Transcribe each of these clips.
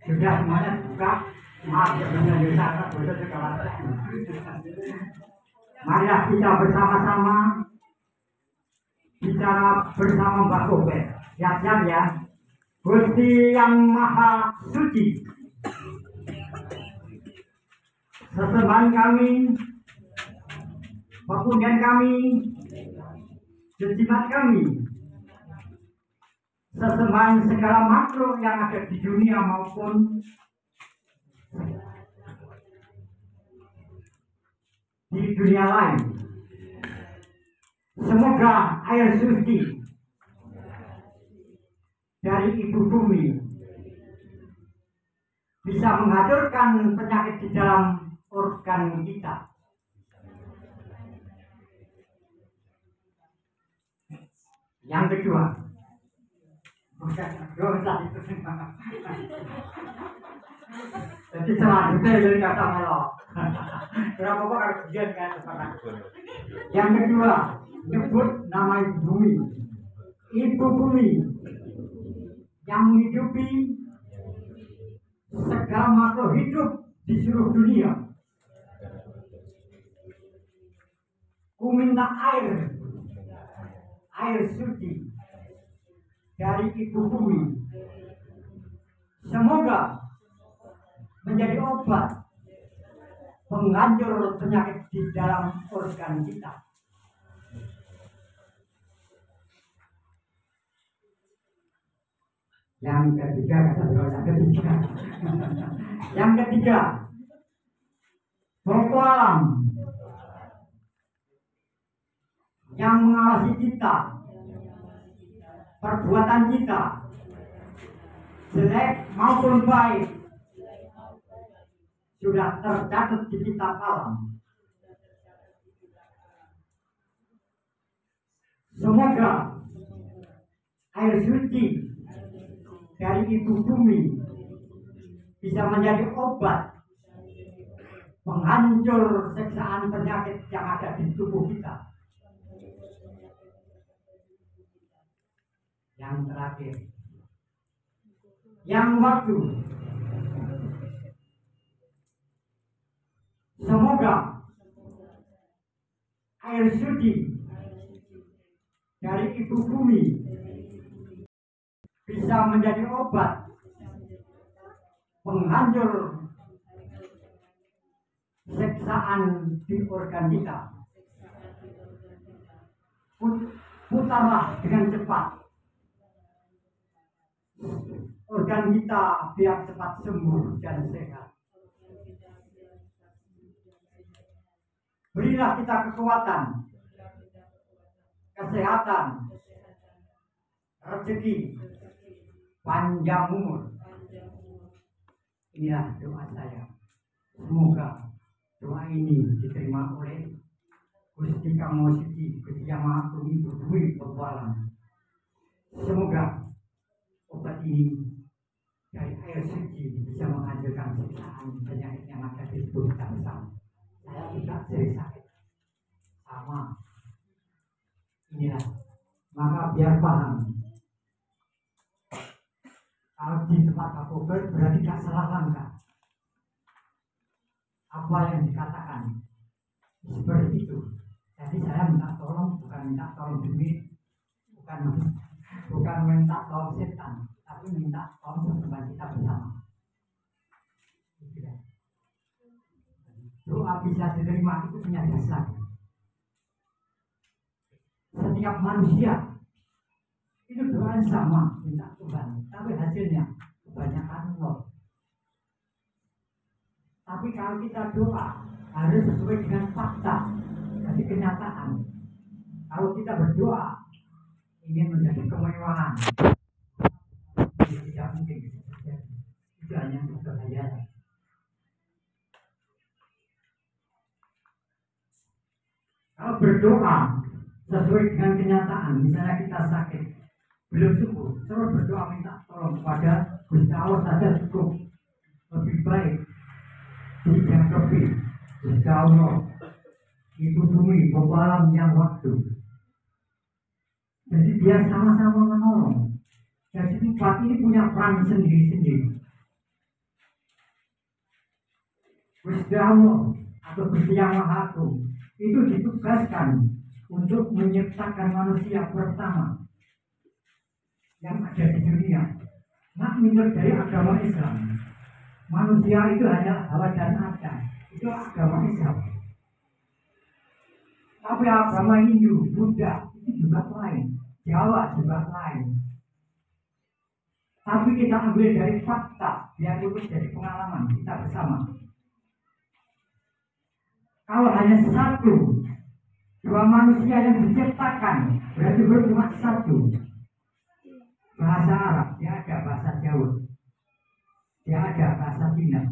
Sudah semuanya buka. Maaf ya benar sana boleh juga. Marilah kita bersama-sama bicara bersama Mbak Kobe. Siap-siap ya. Gusti yang Maha Suci, sesembahan kami, pepujian kami, jimat kami, sesembahan segala makhluk yang ada di dunia maupun di dunia lain. Semoga air suci dari ibu bumi bisa menghancurkan penyakit di dalam organ kita. Yang kedua, jadi selanjutnya dari kata melo. Berapa kali kemudian kan? Yang kedua, nyebut nama ibu bumi. Ibu bumi yang menghidupi segala makhluk hidup di seluruh dunia. Ku minta air suci dari ibu bumi. Semoga menjadi obat penghancur penyakit di dalam organ kita. Yang ketiga, yang ketiga, pokok alam yang mengawasi kita, perbuatan kita, jelek maupun baik, sudah tercatat di kitab alam. Semoga air suci dari ibu bumi bisa menjadi obat penghancur siksaan penyakit yang ada di tubuh kita. Yang terakhir, yang waktu. Semoga air suci dari ibu bumi bisa menjadi obat penghancur siksaan di organ kita. Putarlah dengan cepat organ kita biar cepat sembuh dan sehat. Berilah kita kekuatan, kesehatan, rezeki, panjang umur. Inilah doa saya. Semoga doa ini diterima oleh Gusti Kang Suci, Gusti Yang Maha Bumi Bumi Pewalang. Semoga obat ini dari air suci bisa menghancurkan siksaan penyakit yang ada di tubuh kita bersama. Saya tidak sering sakit sama. Inilah, maka biar paham. Kalau di tempat aku berarti tidak salah langkah. Apa yang dikatakan seperti itu. Jadi saya minta tolong, bukan minta tolong duit, bukan minta tolong setan, tapi minta tolong teman kita bersama. Doa bisa diterima itu punya dasar. Setiap manusia itu doa sama, minta Tuhan, tapi hasilnya kebanyakan nol. Tapi kalau kita doa harus sesuai dengan fakta, jadi kenyataan. Kalau kita berdoa ingin menjadi kemewahan, tidak mungkin bisa terjadi. Itu hanya untuk kekayaan. Kalau berdoa sesuai dengan kenyataan, misalnya kita sakit, belum sembuh, terus berdoa minta tolong kepada Gusti Allah saja cukup. Lebih baik dijangkepi Gusti Allah, ibu bumi, pewalang yang waktu. Jadi biar sama-sama menolong. Jadi empat ini punya peran sendiri-sendiri. Gusti Allah atau Gusti Yang Maha Agung itu ditugaskan untuk menciptakan manusia pertama yang ada di dunia. Nah, menurut dari agama Islam, manusia itu hanya Hawa dan Adam. Itu agama Islam. Tapi agama Hindu, Buddha itu juga lain, Jawa juga lain. Tapi kita ambil dari fakta, biar itu dari pengalaman kita bersama. Kalau hanya satu, dua manusia yang diciptakan, berarti cuma satu. Bahasa Arab, dia ada bahasa Jawa, dia ada bahasa Cina,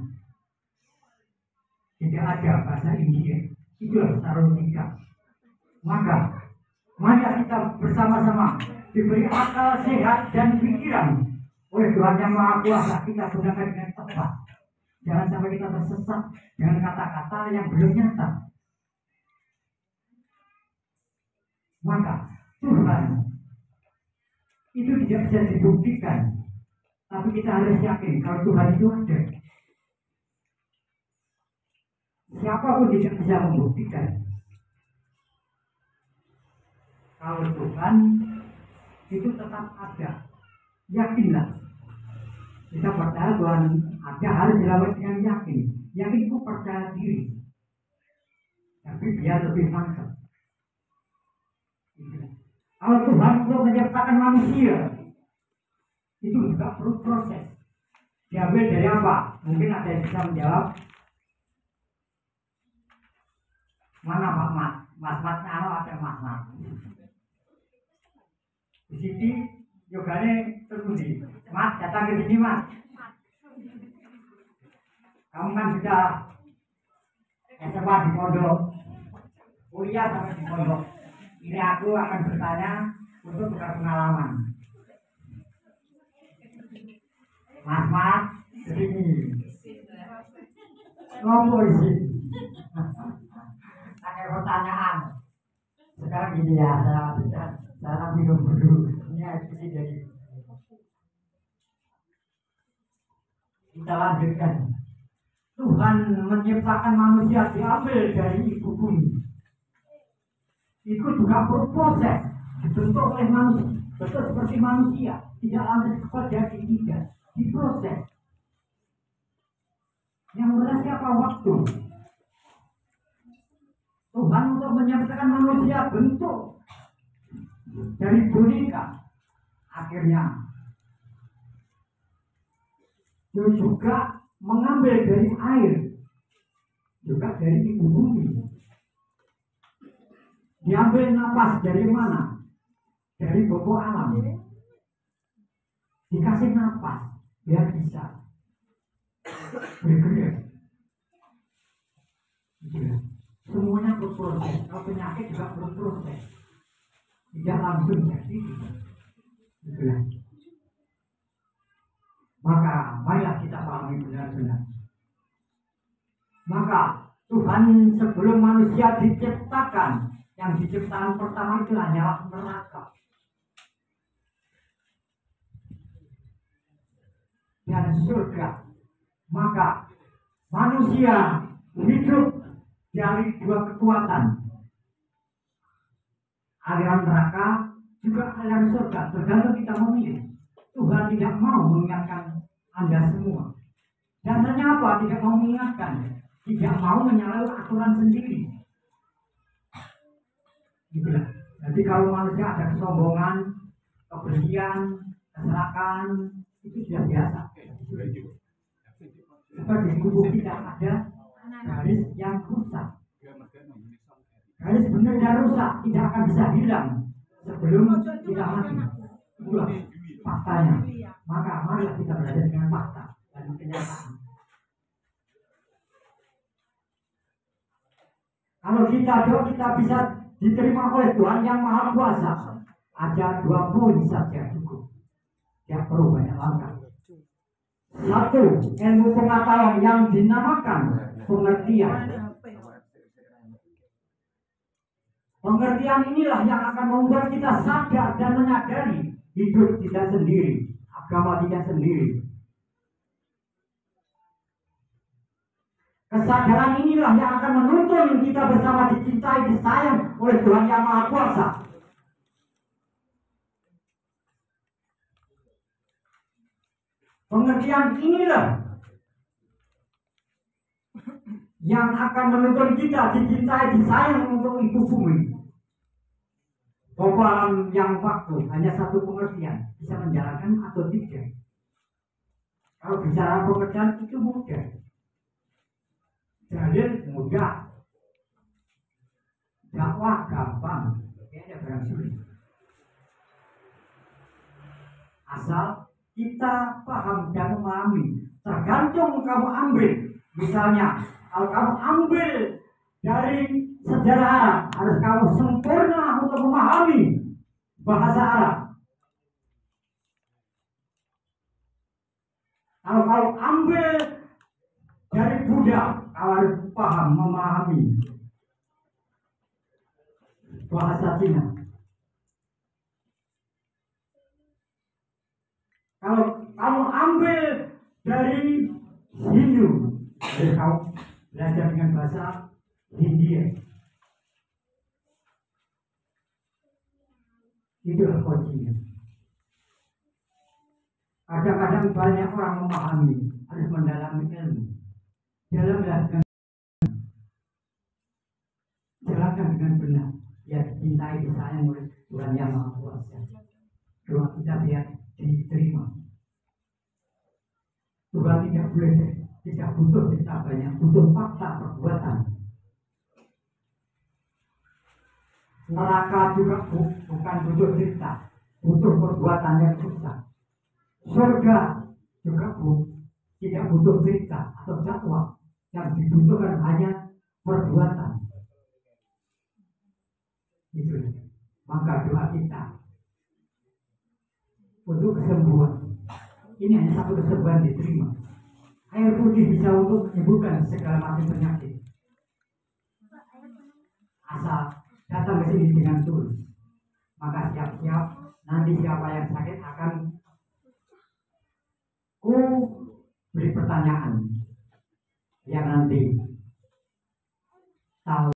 tidak ada bahasa India. Itulah taruh tiga. Maka, mari kita bersama-sama diberi akal sehat dan pikiran oleh Tuhan Yang Maha Kuasa, kita gunakan dengan tepat. Jangan sampai kita tersesat dengan kata-kata yang belum nyata. Maka Tuhan itu tidak bisa dibuktikan, tapi kita harus yakin kalau Tuhan itu ada. Siapapun tidak bisa membuktikan. Kalau Tuhan itu tetap ada, yakinlah. Kita percaya Tuhan ada, harus dilakukan dengan yakin. Yakin itu percaya diri, tapi biar lebih mantap. Kalau Tuhan untuk menciptakan manusia, itu juga perlu proses. Diambil dari apa? Mungkin ada yang bisa menjawab. Mana Pak Mat? Mas-matnya ada mas-mat. Di sini yogane terpuji. Mas, datang ke sini Mas. Kamu kan sudah SMA di pondok, kuliah sampai di pondok. Ini aku akan bertanya untuk tukar pengalaman. Mas, kesini. Ngomong sih. Ada pertanyaan. Sekarang gini ya, saya minum dulu. Ini ekspresi dari. Kita lanjutkan. Tuhan menciptakan manusia diambil dari ibu bumi. Itu juga berproses, dibentuk oleh manusia, betul seperti manusia, tidak lantas jadi tidak, diproses. Yang benar siapa waktu? Tuhan untuk menciptakan manusia bentuk dari boneka, akhirnya dia juga mengambil dari air, juga dari ibu bumi. Diambil napas dari mana? Dari pokok alam. Dikasih napas, biar bisa bergerak. Semuanya berproses. Kalau penyakit juga berproses. Tidak langsung jadi. Maka marilah kita pahami benar-benar. Maka Tuhan sebelum manusia diciptakan, yang diciptakan pertama itu hanyalah neraka dan surga. Maka manusia hidup dari dua kekuatan, aliran neraka juga aliran surga, tergantung kita memilih. Tuhan tidak mau mengingatkan Anda semua. Dasarnya apa? Tidak mau mengingatkan, tidak mau menyalahi aturan sendiri. Itulah. Jadi kalau manusia ada kesombongan, kebersihan, keserakan, itu sudah biasa. Seperti di tubuh kita ada garis yang rusak. Garis benar dan rusak tidak akan bisa hilang sebelum kita mati. Itulah faktanya. Maka marilah kita belajar dengan fakta dan kenyataan. Kalau kita doa, kita bisa diterima oleh Tuhan Yang Maha Kuasa. Ada 2 poin saja cukup. Tidak perlu banyak langkah. 1, ilmu pengetahuan yang dinamakan pengertian. Pengertian inilah yang akan membuat kita sadar dan menyadari hidup kita sendiri. agama kita sendiri. Kesadaran inilah yang akan menuntun kita bersama dicintai, disayang oleh Tuhan Yang Maha Kuasa. Pengertian inilah yang akan menuntun kita dicintai, disayang untuk ibu bumi. Bahwa alam yang waktu hanya satu pengertian, bisa menjalankan atau tidak. Kalau bicara pengertian itu mudah, dalil mudah, dakwah gampang, kayaknya barang sulit. Asal kita paham dan memahami, tergantung kamu ambil. Misalnya, kalau kamu ambil dari sejarah Arab, harus kamu sempurna untuk memahami bahasa Arab. Kalau kamu ambil dari Buddha, kau harus paham, memahami bahasa Cina. Kalau kamu ambil dari Hindu, jadi kamu belajar dengan bahasa Hindia. Itulah kuncinya. Kadang-kadang banyak orang memahami, harus mendalami ilmu. Jalankan dengan benar. Ya, dicintai, disayang oleh Tuhan Yang Maha Kuasa. Doa kita biar diterima. Tuhan tidak butuh kita banyak, butuh fakta perbuatan. Neraka juga bukan butuh kita, butuh perbuatan yang susah. Surga juga tidak butuh cerita atau dakwah, yang dibutuhkan hanya perbuatan. Itu. Maka doa kita untuk kesembuhan. Ini hanya satu kesembuhan diterima. Air putih bisa untuk menyembuhkan segala macam penyakit. Asal datang ke sini dengan tulus. Maka siap-siap nanti siapa yang sakit akan beri pertanyaan yang nanti tahu.